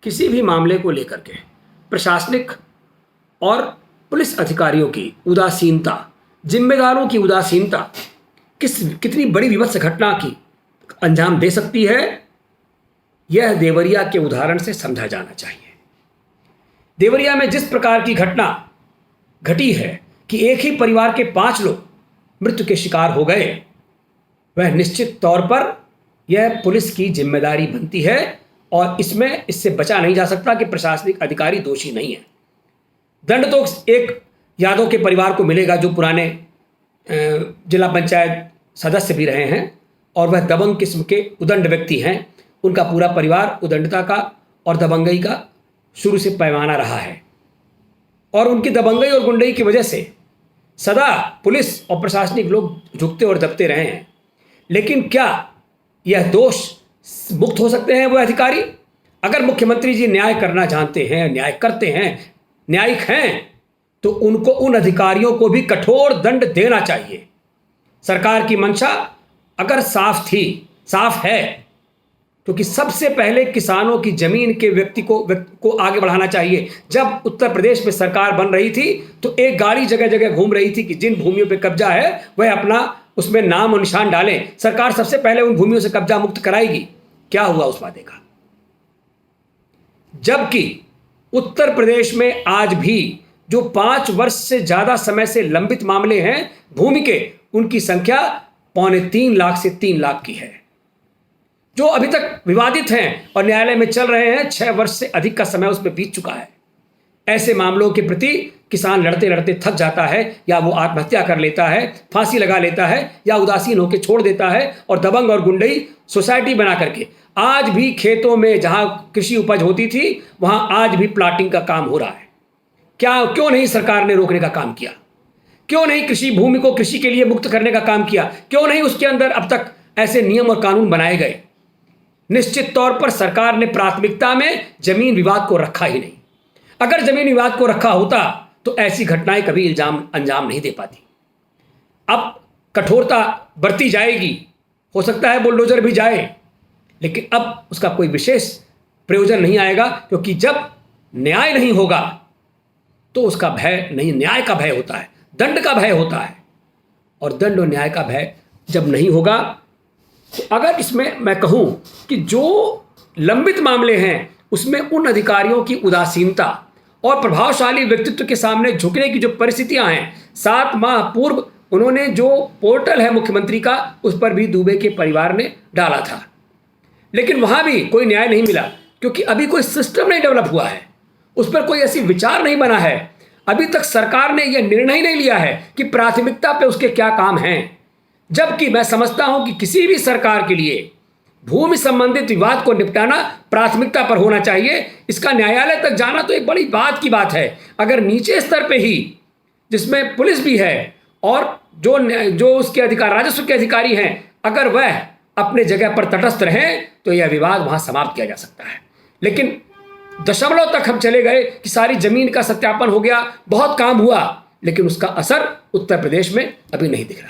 किसी भी मामले को लेकर के प्रशासनिक और पुलिस अधिकारियों की उदासीनता, जिम्मेदारों की उदासीनता कितनी बड़ी विभत्स घटना की अंजाम दे सकती है, यह देवरिया के उदाहरण से समझा जाना चाहिए। देवरिया में जिस प्रकार की घटना घटी है कि एक ही परिवार के 5 लोग मृत्यु के शिकार हो गए, वह निश्चित तौर पर यह पुलिस की जिम्मेदारी बनती है और इससे बचा नहीं जा सकता कि प्रशासनिक अधिकारी दोषी नहीं है। दंड तो एक यादव के परिवार को मिलेगा जो पुराने जिला पंचायत सदस्य भी रहे हैं और वह दबंग किस्म के उदंड व्यक्ति हैं। उनका पूरा परिवार उदंडता का और दबंगई का शुरू से पैमाना रहा है और उनकी दबंगई और गुंडई की वजह से सदा पुलिस और प्रशासनिक लोग झुकते और दबते रहे हैं। लेकिन क्या यह दोष मुक्त हो सकते हैं वो अधिकारी? अगर मुख्यमंत्री जी न्याय करना जानते हैं, न्याय करते हैं, न्यायिक हैं, तो उनको उन अधिकारियों को भी कठोर दंड देना चाहिए। सरकार की मंशा अगर साफ है, क्योंकि सबसे पहले किसानों की जमीन के व्यक्ति को आगे बढ़ाना चाहिए। जब उत्तर प्रदेश में सरकार बन रही थी तो एक गाड़ी जगह जगह घूम रही थी कि जिन भूमियों पे कब्जा है वह अपना उसमें नाम और निशान डालें। सरकार सबसे पहले उन भूमियों से कब्जा मुक्त कराएगी। क्या हुआ उस वादे का? जबकि उत्तर प्रदेश में आज भी जो 5 वर्ष से ज्यादा समय से लंबित मामले हैं भूमि के, उनकी संख्या 2.25 लाख से 3 लाख की है, जो अभी तक विवादित हैं और न्यायालय में चल रहे हैं। 6 वर्ष से अधिक का समय उसमें बीत चुका है। ऐसे मामलों के प्रति किसान लड़ते लड़ते थक जाता है, या वो आत्महत्या कर लेता है, फांसी लगा लेता है, या उदासीन होकर छोड़ देता है और दबंग और गुंडई सोसाइटी बना करके आज भी खेतों में जहां कृषि उपज होती थी वहां आज भी प्लाटिंग का काम हो रहा है। क्यों नहीं सरकार ने रोकने का काम किया? क्यों नहीं कृषि भूमि को कृषि के लिए मुक्त करने का काम किया? क्यों नहीं उसके अंदर अब तक ऐसे नियम और कानून बनाए गए? निश्चित तौर पर सरकार ने प्राथमिकता में जमीन विवाद को रखा ही नहीं। अगर जमीन विवाद को रखा होता तो ऐसी घटनाएं कभी अंजाम नहीं दे पाती। अब कठोरता बरती जाएगी, हो सकता है बुलडोजर भी जाए, लेकिन अब उसका कोई विशेष प्रयोजन नहीं आएगा, क्योंकि जब न्याय नहीं होगा तो उसका भय नहीं, न्याय का भय होता है, दंड का भय होता है। और दंड और न्याय का भय जब नहीं होगा तो अगर इसमें मैं कहूं कि जो लंबित मामले हैं उसमें उन अधिकारियों की उदासीनता और प्रभावशाली व्यक्तित्व के सामने झुकने की जो परिस्थितियां हैं, 7 माह पूर्व उन्होंने जो पोर्टल है मुख्यमंत्री का उस पर भी दुबे के परिवार ने डाला था, लेकिन वहां भी कोई न्याय नहीं मिला, क्योंकि अभी कोई सिस्टम नहीं डेवलप हुआ है, उस पर कोई ऐसी विचार नहीं बना है। अभी तक सरकार ने यह निर्णय नहीं लिया है कि प्राथमिकता पे उसके क्या काम हैं। जबकि मैं समझता हूं कि किसी भी सरकार के लिए भूमि संबंधित विवाद को निपटाना प्राथमिकता पर होना चाहिए। इसका न्यायालय तक जाना तो एक बड़ी बात की बात है। अगर नीचे स्तर पे ही, जिसमें पुलिस भी है और जो उसके राजस्व के अधिकारी हैं, अगर वह अपने जगह पर तटस्थ रहें तो यह विवाद वहां समाप्त किया जा सकता है। लेकिन दशमलव तक हम चले गए कि सारी जमीन का सत्यापन हो गया, बहुत काम हुआ, लेकिन उसका असर उत्तर प्रदेश में अभी नहीं दिख रहा।